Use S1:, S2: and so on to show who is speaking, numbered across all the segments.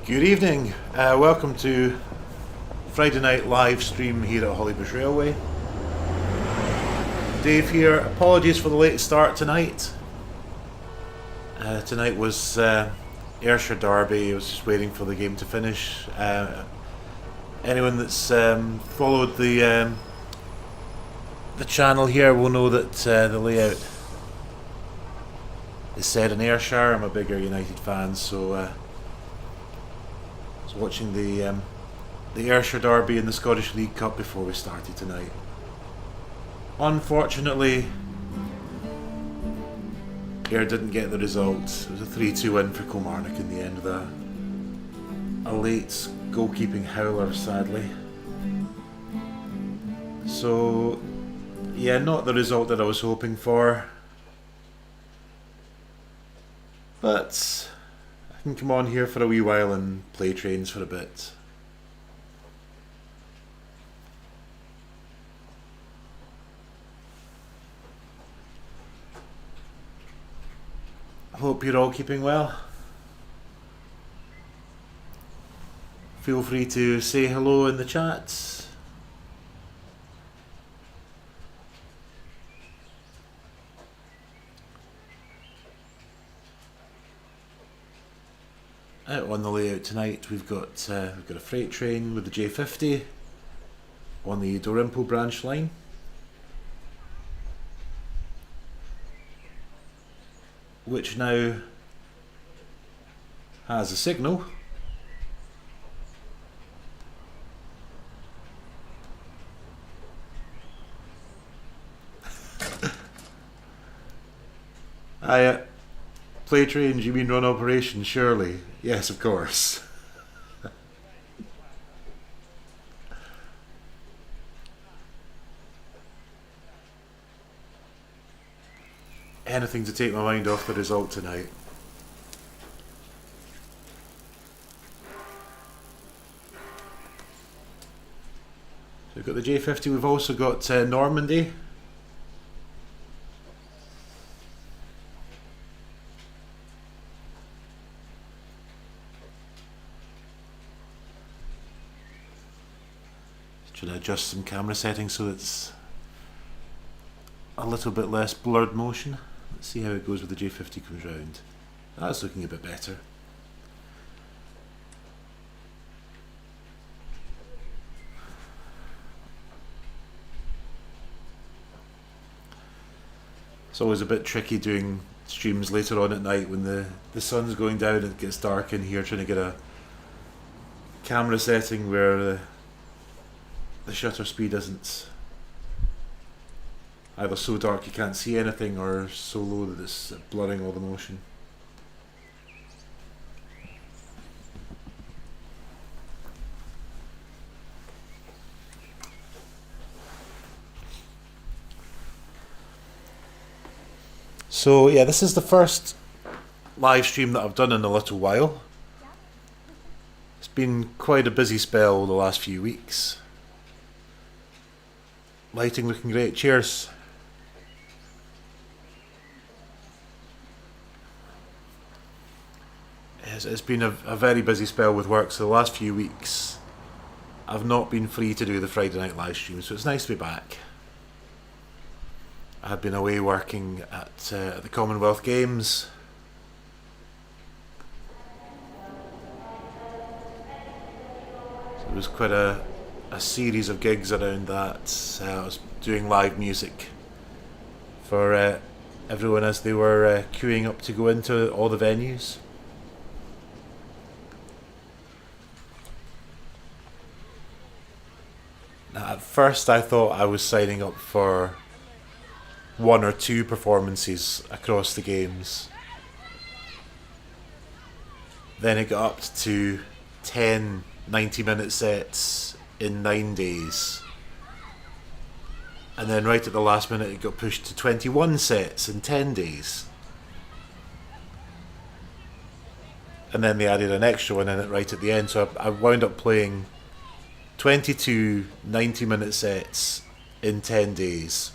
S1: Good evening, welcome to Friday night live stream here at Hollybush Railway. Dave here, apologies for the late start tonight. Tonight was Ayrshire Derby. I was just waiting for the game to finish. Anyone that's followed the channel here will know that the layout is set in Ayrshire. I'm a big Ayr United fan, so I was watching the Ayrshire Derby in the Scottish League Cup before we started tonight. Unfortunately, Ayr didn't get the result. It was a 3-2 win for Kilmarnock in the end of a late goalkeeping howler, sadly. So, yeah, not the result that I was hoping for. But I can come on here for a wee while and play trains for a bit. Hope you're all keeping well. Feel free to say hello in the chat. Out on the layout tonight, we've got a freight train with the J50 on the Dalrymple branch line. Which now has a signal. Play trains, you mean run operations, surely? Yes, of course. Anything to take my mind off the result tonight. So we've got the J50, we've also got Normandy. Should I adjust some camera settings so it's a little bit less blurred motion? Let's see how it goes with the J50 comes round. That's looking a bit better. It's always a bit tricky doing streams later on at night when the sun's going down and it gets dark in here, trying to get a camera setting where the shutter speed isn't either so dark you can't see anything or so low that it's blurring all the motion. So yeah, this is the first live stream that I've done in a little while. It's been quite a busy spell the last few weeks. Lighting looking great, cheers. It's been a very busy spell with work, so the last few weeks I've not been free to do the Friday night live stream, so it's nice to be back. I've been away working at the Commonwealth Games. So it was quite a series of gigs around that. I was doing live music for everyone as they were queuing up to go into all the venues. Now, at first I thought I was signing up for 1 or 2 performances across the games. Then it got up to 10 90-minute sets in 9 days. And then right at the last minute it got pushed to 21 sets in 10 days. And then they added an extra one in it right at the end, so I wound up playing 22 90-minute sets in 10 days.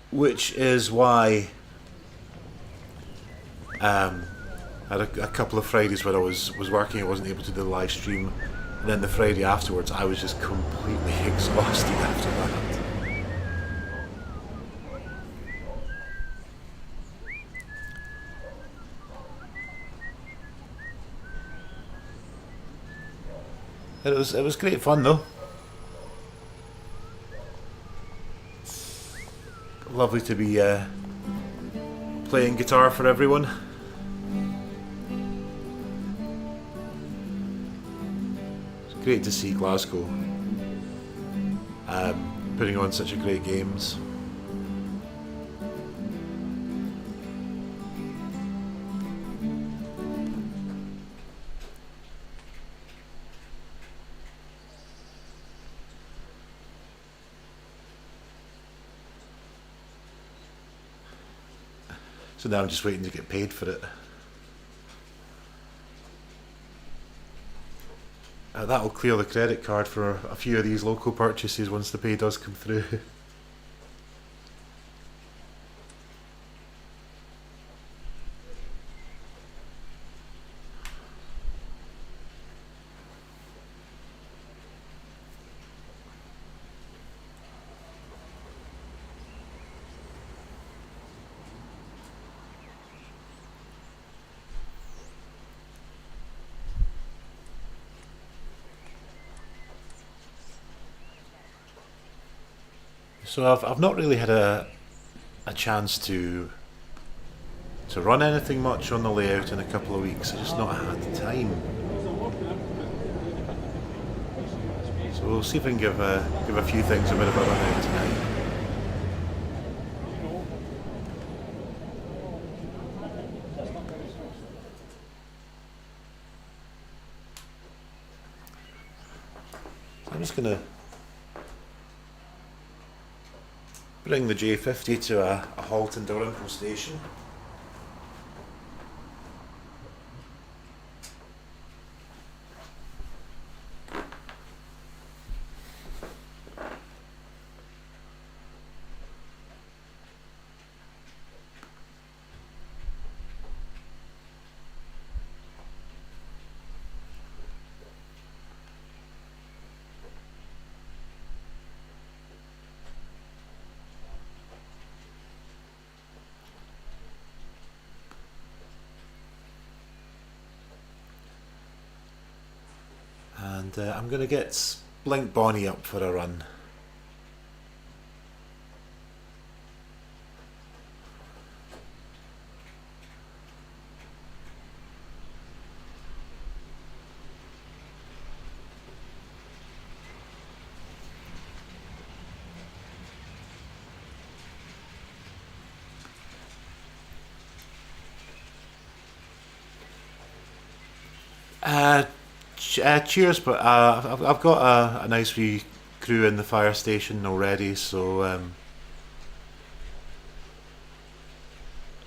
S1: Which is why I had a couple of Fridays when I was working, I wasn't able to do the live stream. And then the Friday afterwards, I was just completely exhausted after that. It was great fun though. Lovely to be playing guitar for everyone. It's great to see Glasgow putting on such a great games. So now I'm just waiting to get paid for it. That'll clear the credit card for a few of these local purchases once the pay does come through. So I've not really had a chance to run anything much on the layout in a couple of weeks. I've just not had the time. So we'll see if I can give a few things a bit of a run out tonight. So I'm just gonna bring the J50 to a halt in Dalrymple station. And I'm going to get Blink Bonnie up for a run. Cheers, but I've got a nice wee crew in the fire station already, so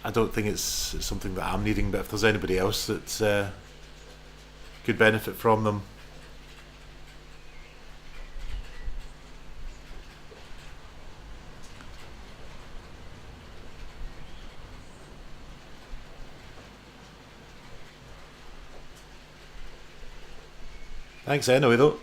S1: I don't think it's something that I'm needing, but if there's anybody else that could benefit from them. Thanks anyway though.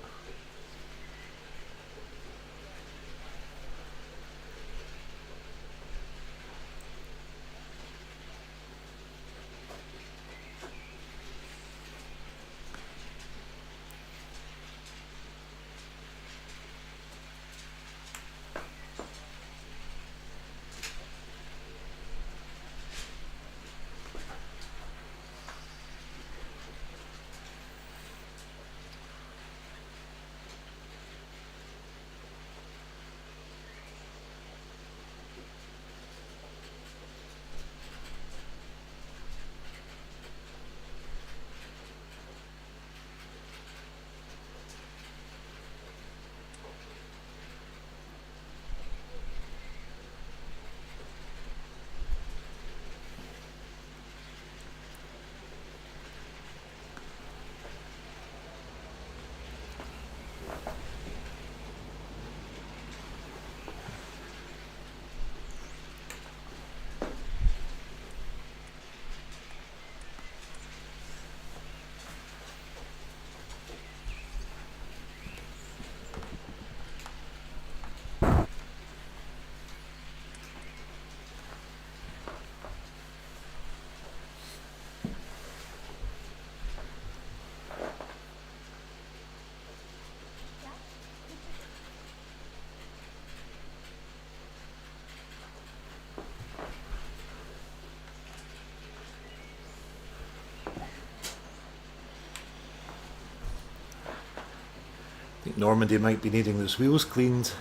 S1: Normandy might be needing those wheels cleaned.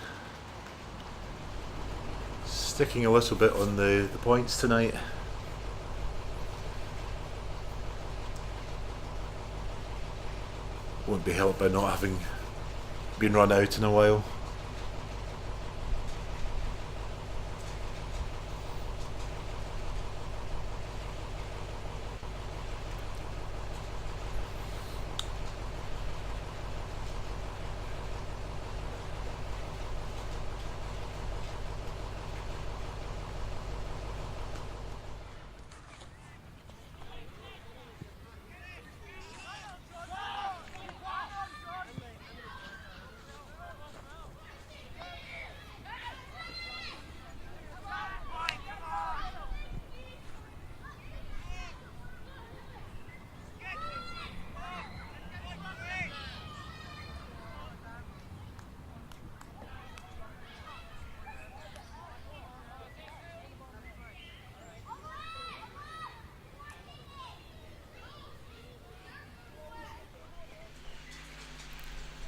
S1: Sticking a little bit on the points tonight. Won't be helped by not having been run out in a while.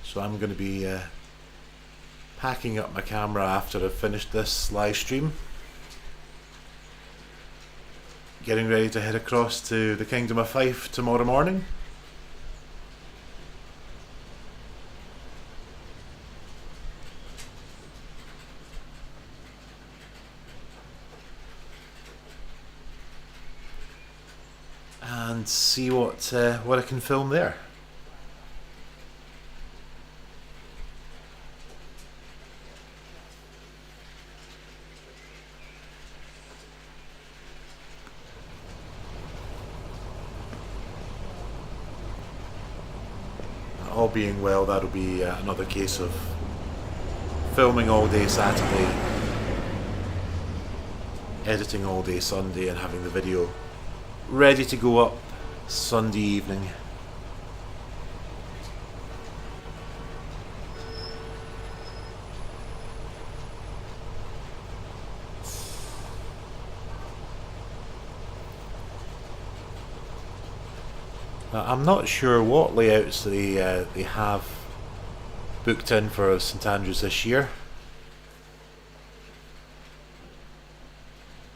S1: So I'm going to be packing up my camera after I've finished this live stream. Getting ready to head across to the Kingdom of Fife tomorrow morning. And see what I can film there. All being well, that'll be another case of filming all day Saturday, editing all day Sunday, and having the video ready to go up Sunday evening. I'm not sure what layouts they have booked in for St Andrews this year.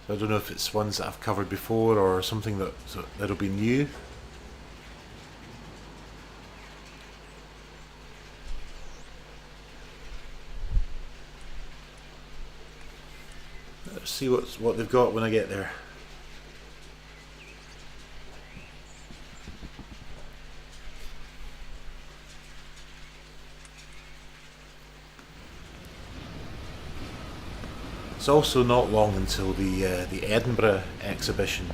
S1: I don't know if it's ones that I've covered before or something that'll be new. Let's see what they've got when I get there. It's also not long until the Edinburgh exhibition,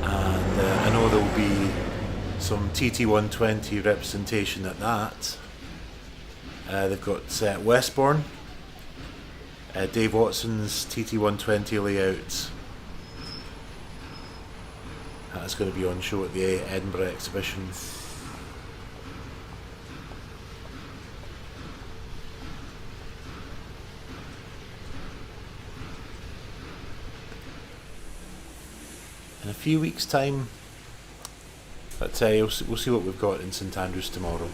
S1: and I know there will be some TT120 representation at that. They've got Westbourne, Dave Watson's TT120 layout. That's going to be on show at the Edinburgh exhibition. In a few weeks' time, but we'll see what we've got in St Andrews tomorrow.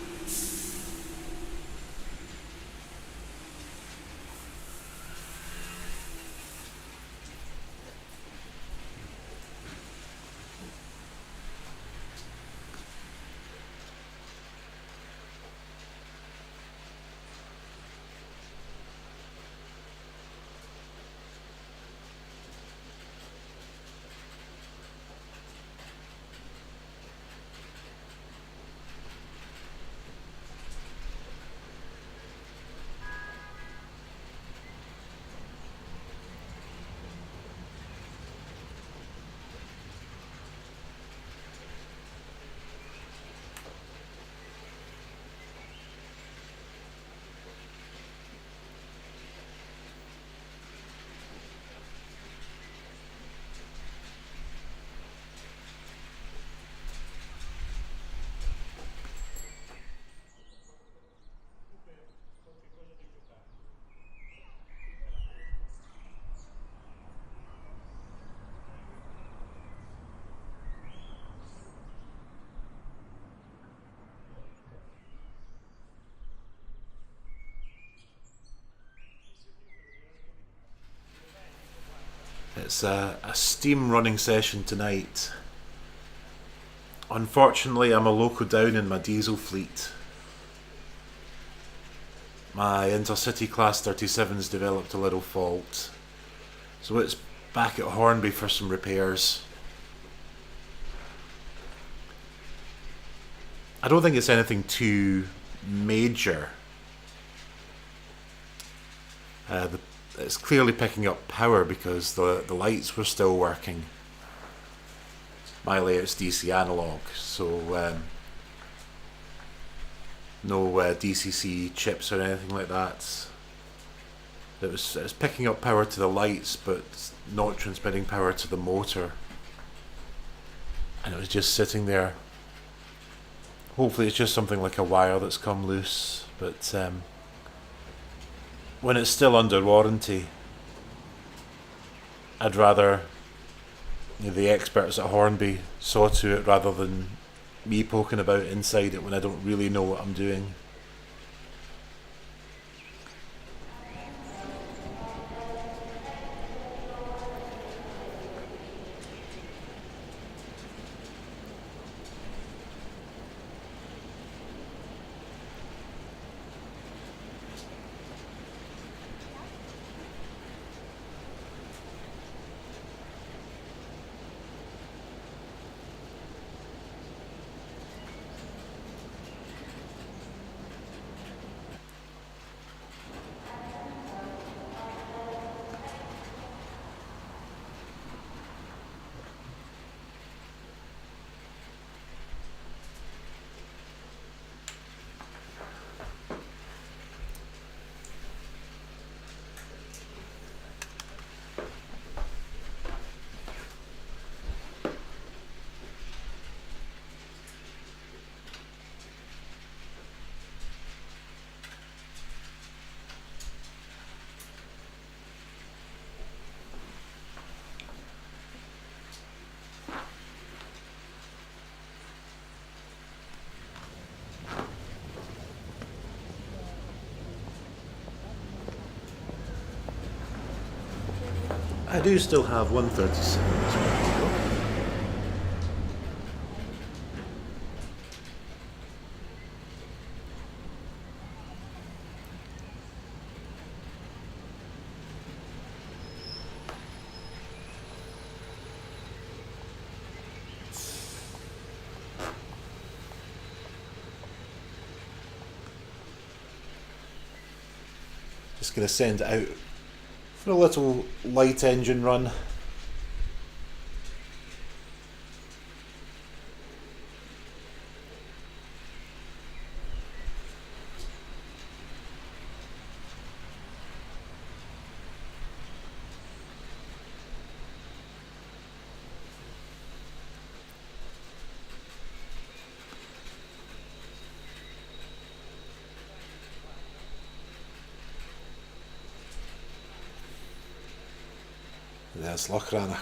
S1: It's a steam running session tonight. Unfortunately, I'm a loco down in my diesel fleet. My Intercity Class 37's developed a little fault, so it's back at Hornby for some repairs. I don't think it's anything too major. It's clearly picking up power because the lights were still working. My layout's DC analog, so no DCC chips or anything like that. It was picking up power to the lights, but not transmitting power to the motor, and it was just sitting there. Hopefully it's just something like a wire that's come loose, but when it's still under warranty, I'd rather the experts at Hornby saw to it rather than me poking about inside it when I don't really know what I'm doing. I do still have 137 as well. Just going to send it out for a little light engine run. There's Lochranach.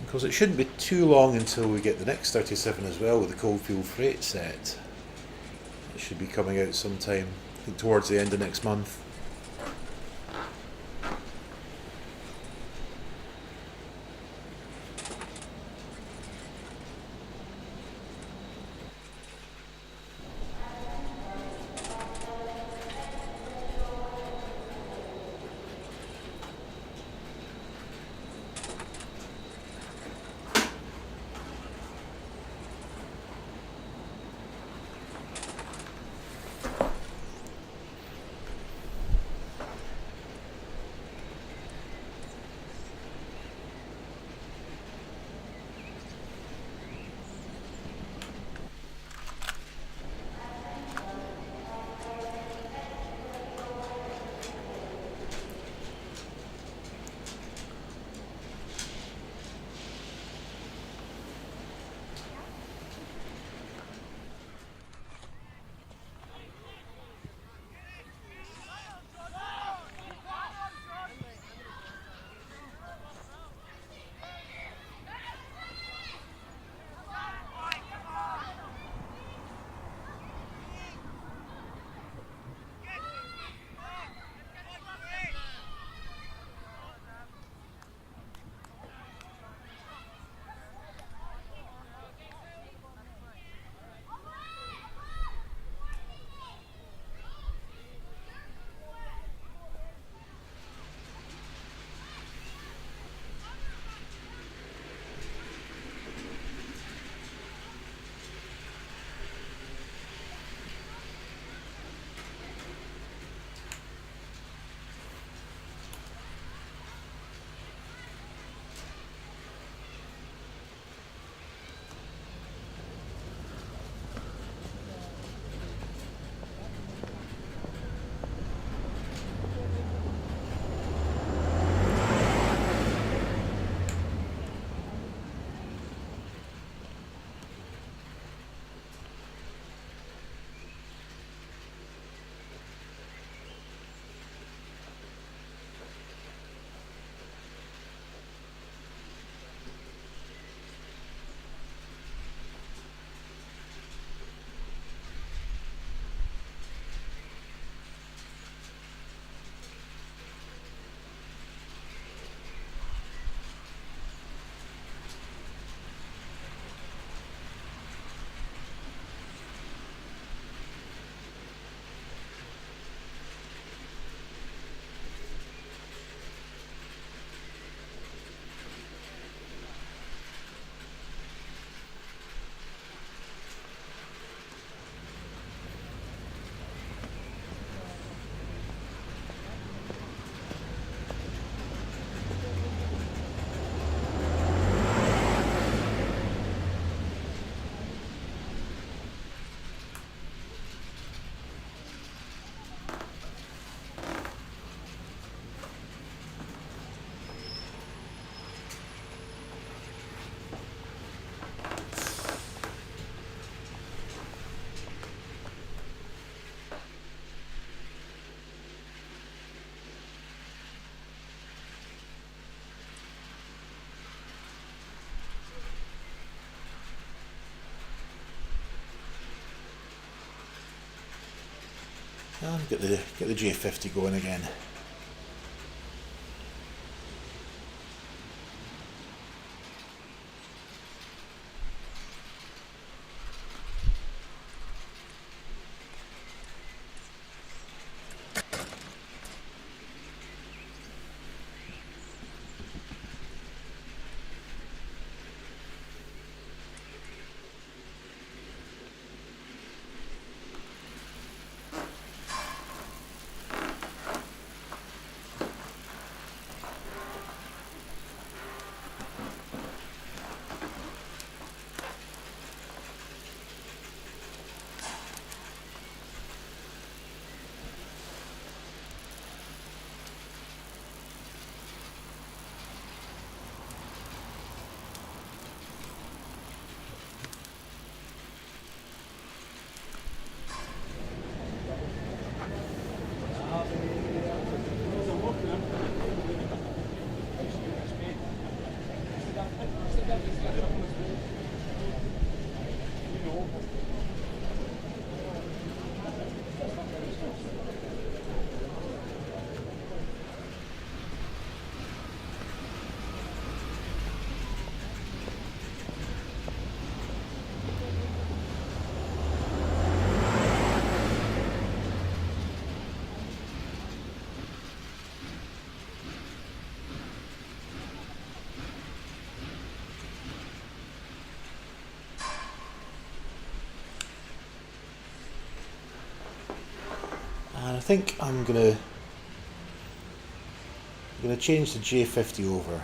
S1: Because it shouldn't be too long until we get the next 37 as well with the Coalfield Freight set. It should be coming out sometime, I think towards the end of next month. And get the J50 going again. And I think I'm gonna change the J50 over.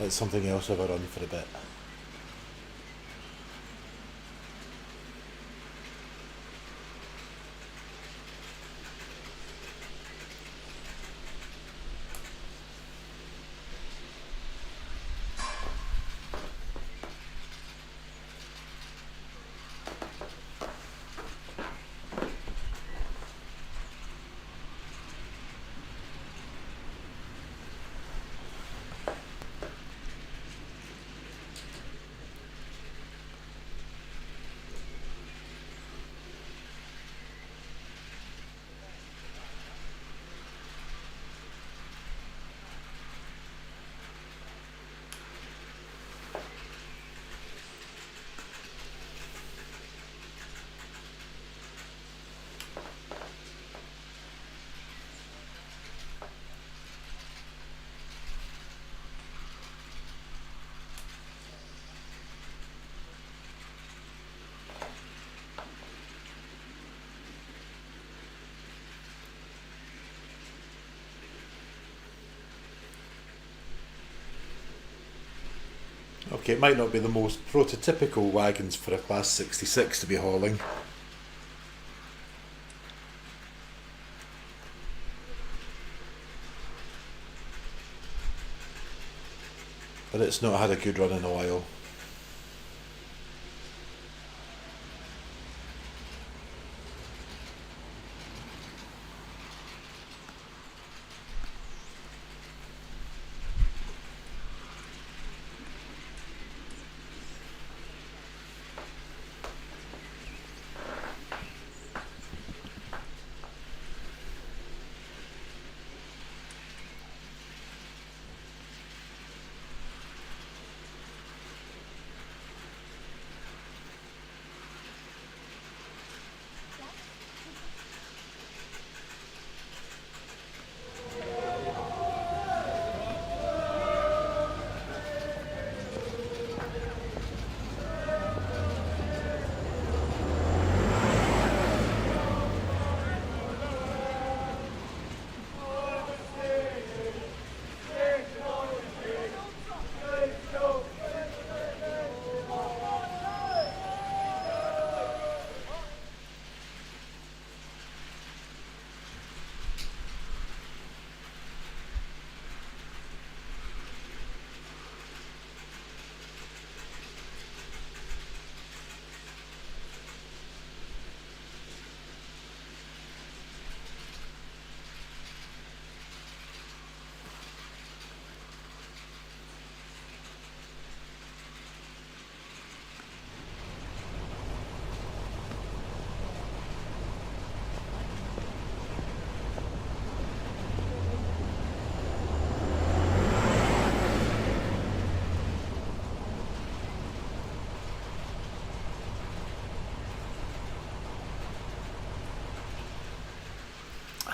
S1: Let something else have a run for a bit. Okay, it might not be the most prototypical wagons for a Class 66 to be hauling. But it's not had a good run in a while.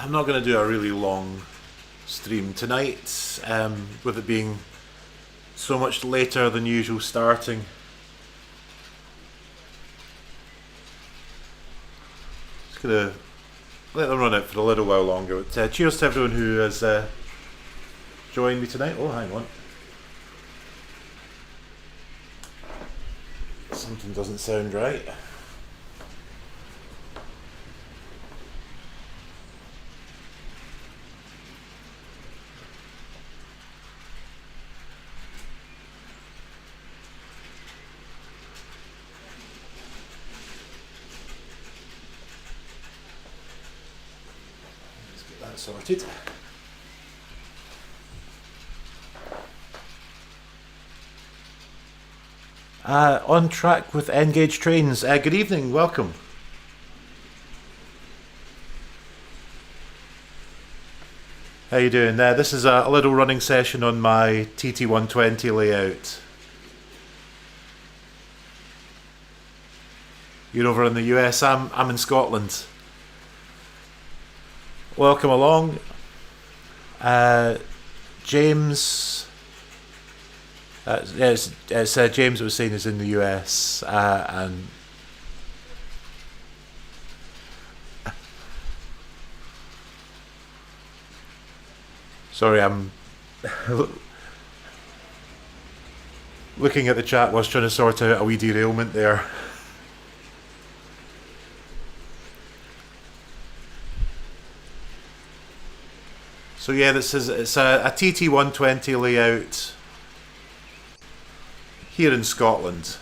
S1: I'm not going to do a really long stream tonight, with it being so much later than usual starting. Just going to let them run it for a little while longer. But cheers to everyone who has joined me tonight. Oh, hang on. Something doesn't sound right. Let's get that sorted. On track with Engage Trains. Good evening, welcome. How you doing? This is a little running session on my TT120 layout. You're over in the US, I'm in Scotland. Welcome along. James... it's James that was saying is in the US, and sorry, I'm looking at the chat whilst trying to sort out a wee derailment there. So yeah, it's a TT120 layout here in Scotland.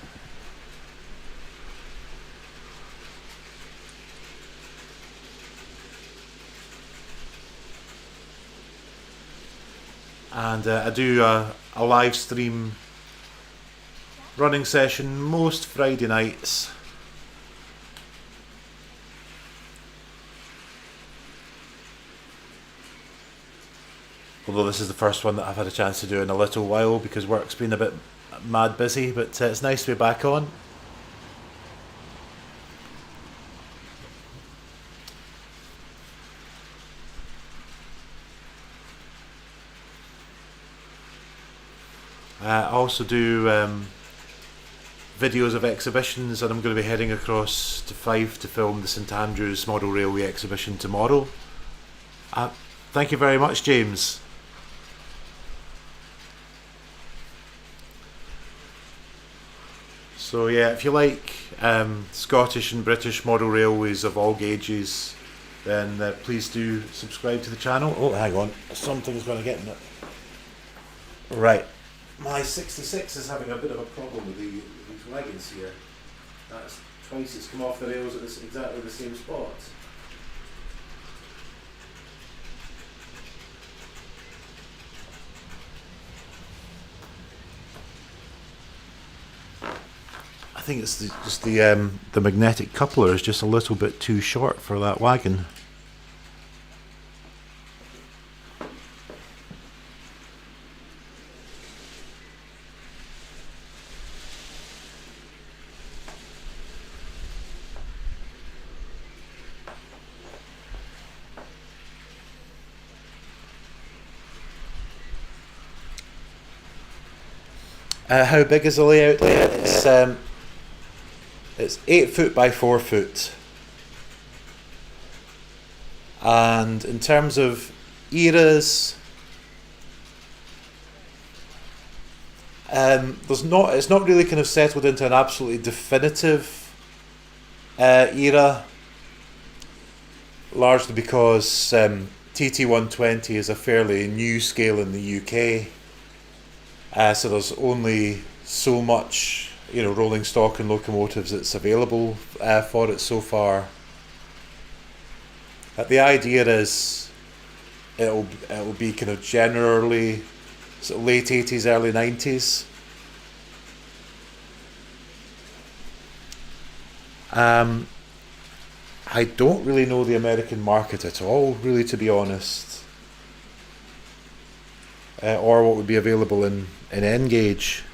S1: And I do a live stream running session most Friday nights. Although this is the first one that I've had a chance to do in a little while because work's been a bit mad busy, but it's nice to be back on. I also do videos of exhibitions, and I'm going to be heading across to Fife to film the St Andrews Model Railway exhibition tomorrow. Thank you very much, James. So yeah, if you like Scottish and British model railways of all gauges, then please do subscribe to the channel. Oh, hang on, something's going to get in it. Right, my 66 is having a bit of a problem with these wagons here. That's twice it's come off the rails at exactly the same spot. I think it's just the magnetic coupler is just a little bit too short for that wagon. How big is the layout? It's 8 foot by 4 foot, and in terms of eras, it's not really kind of settled into an absolutely definitive era, largely because TT120 is a fairly new scale in the UK, so there's only so much rolling stock and locomotives that's available for it so far. The idea is it'll be kind of generally sort of late 80s, early 90s. I don't really know the American market at all, really, to be honest, or what would be available in N-Gauge.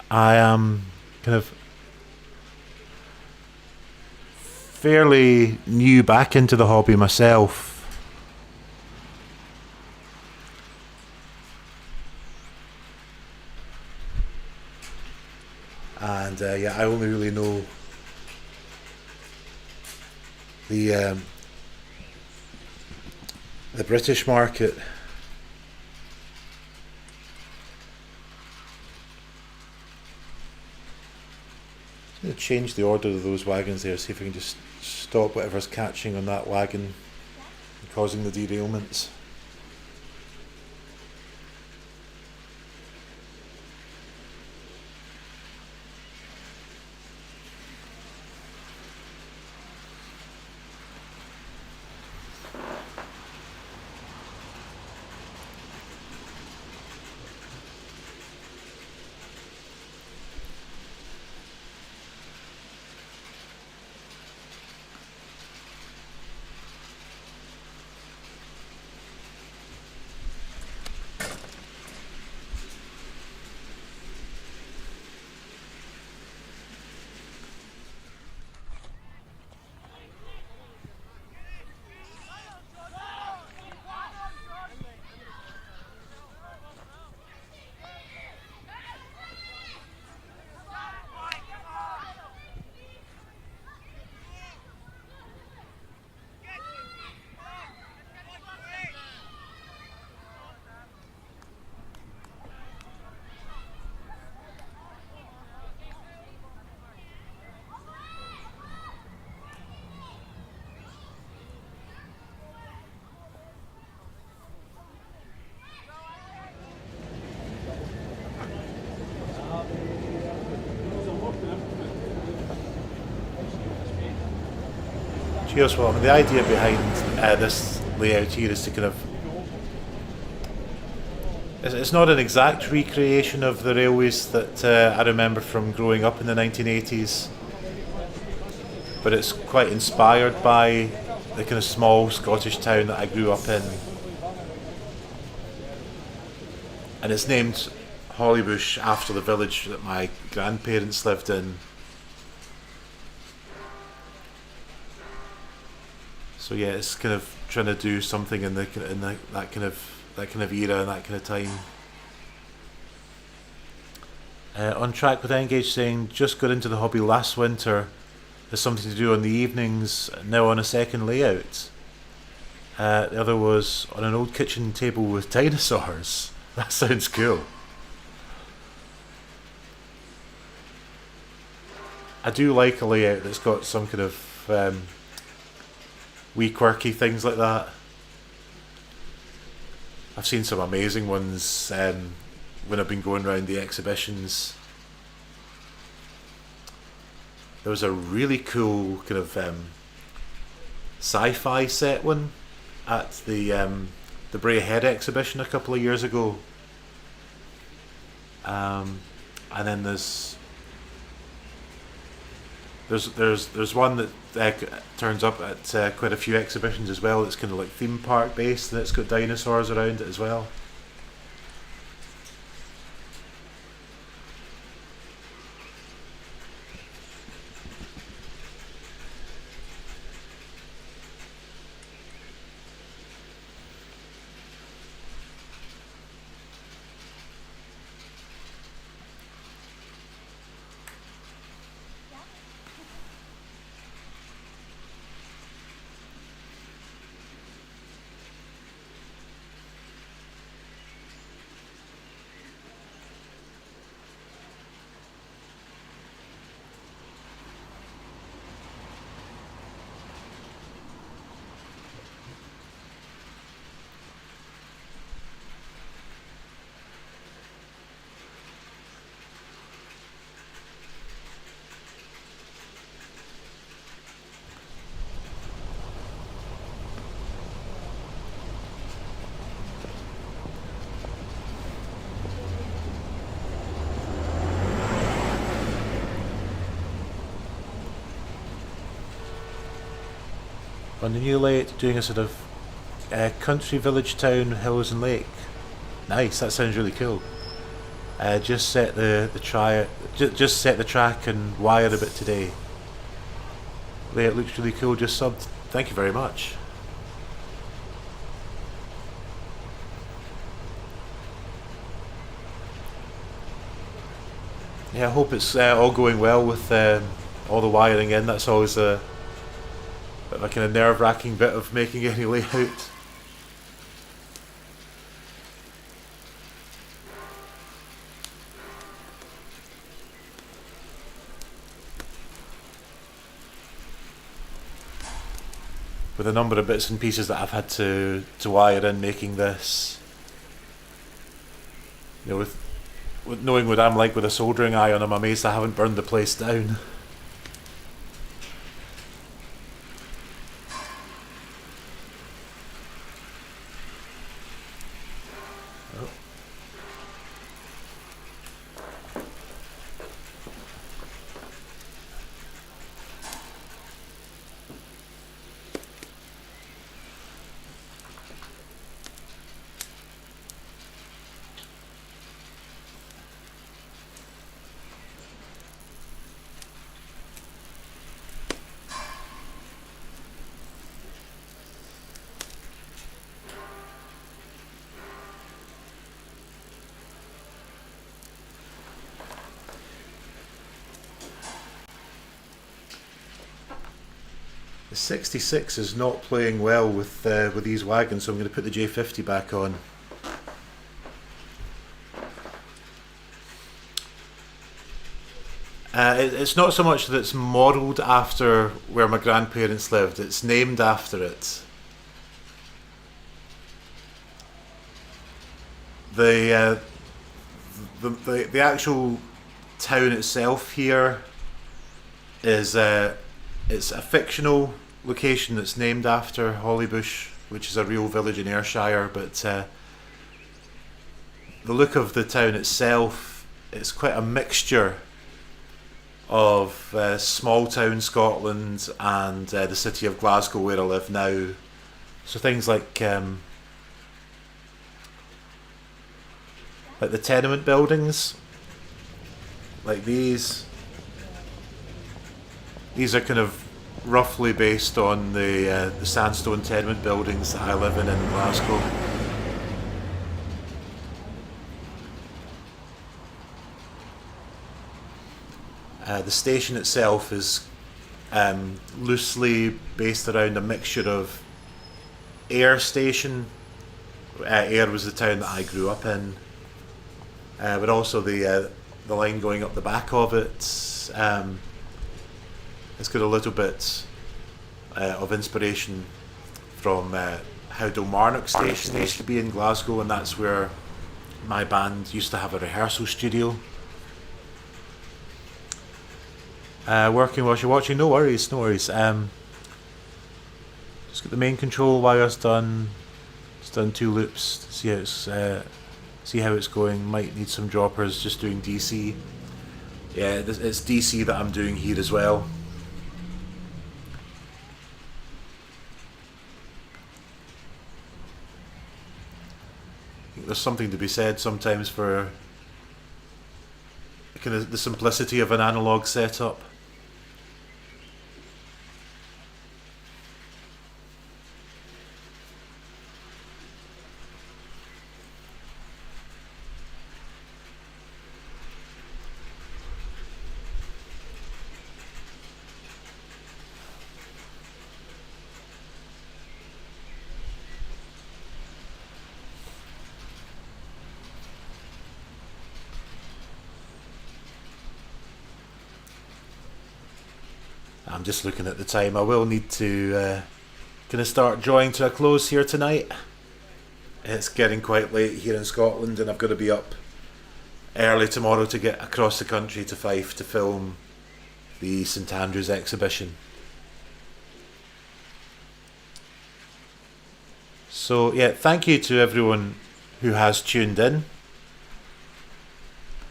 S1: I am kind of fairly new back into the hobby myself. And yeah, I only really know the British market. I'm going to change the order of those wagons there, see if we can just stop whatever's catching on that wagon and causing the derailments. Cheers, well, the idea behind this layout here is to kind of... It's not an exact recreation of the railways that I remember from growing up in the 1980s, but it's quite inspired by the kind of small Scottish town that I grew up in. And it's named Hollybush after the village that my grandparents lived in. So yeah, it's kind of trying to do something in that kind of era and that kind of time. On track with Engage saying just got into the hobby last winter. There's something to do on the evenings. Now on a second layout. The other was on an old kitchen table with dinosaurs. That sounds cool. I do like a layout that's got some kind of wee quirky things like that. I've seen some amazing ones when I've been going around the exhibitions. There was a really cool kind of sci-fi set one at the Bray Head exhibition a couple of years ago. And then there's one that turns up at quite a few exhibitions as well. It's kind of like theme park based, and it's got dinosaurs around it as well. On the new layout, doing a sort of country village town, hills and lake. Nice, that sounds really cool. Just set the track and wire a bit today. It looks really cool, just subbed. Thank you very much. Yeah, I hope it's all going well with all the wiring in. That's always a kind of nerve-wracking bit of making any layout. With a number of bits and pieces that I've had to wire in making this, you know, with knowing what I'm like with a soldering iron, I'm amazed I haven't burned the place down. The 66 is not playing well with these wagons, so I'm going to put the J50 back on. It's not so much that it's modelled after where my grandparents lived, it's named after it. The actual town itself here is it's a fictional location that's named after Hollybush, which is a real village in Ayrshire, but the look of the town itself, it's quite a mixture of small town Scotland and the city of Glasgow where I live now. So things like the tenement buildings, like these are kind of roughly based on the sandstone tenement buildings that I live in Glasgow. The station itself is loosely based around a mixture of Ayr station. Ayr was the town that I grew up in, but also the line going up the back of it. It's got a little bit of inspiration from how Kilmarnock Station used to be in Glasgow, and that's where my band used to have a rehearsal studio. Working while you're watching, no worries, no worries. Just got the main control wires done. It's done 2 loops to see how it's going. Might need some droppers, just doing DC. Yeah, it's DC that I'm doing here as well. I think there's something to be said sometimes for kind of the simplicity of an analog setup. I'm just looking at the time. I will need to kind of start drawing to a close here tonight. It's getting quite late here in Scotland, and I've got to be up early tomorrow to get across the country to Fife to film the St Andrews exhibition. So yeah, thank you to everyone who has tuned in.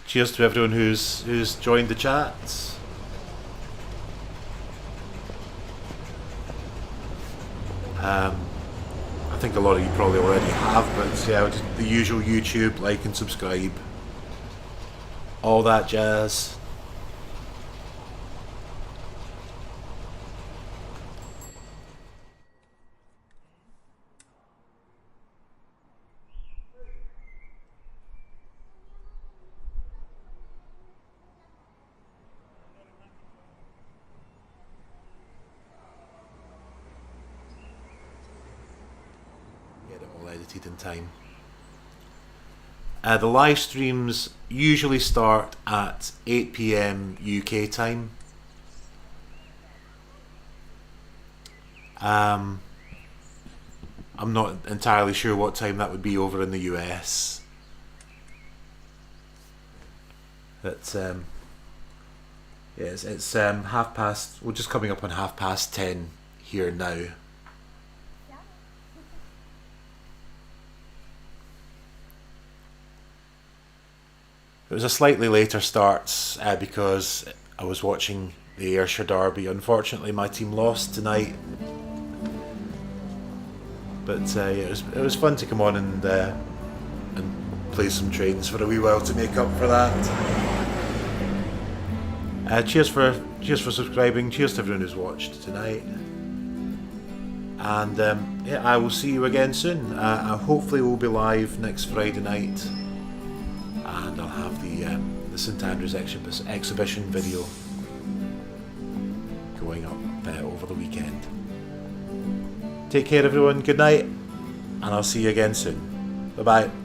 S1: Cheers to everyone who's joined the chat. I think a lot of you probably already have, but yeah, just the usual YouTube, like and subscribe, all that jazz. edited in time. The live streams usually start at 8 PM UK time. I'm not entirely sure what time that would be over in the US. But yeah, it's 10:30. We're just coming up on 10:30 here now. It was a slightly later start because I was watching the Ayrshire Derby. Unfortunately, my team lost tonight. But yeah, it was fun to come on and play some trains for a wee while to make up for that. Cheers for subscribing. Cheers to everyone who's watched tonight. And yeah, I will see you again soon. Hopefully we'll be live next Friday night, and I'll have the St Andrews exhibition video going up over the weekend. Take care everyone, good night, and I'll see you again soon. Bye bye.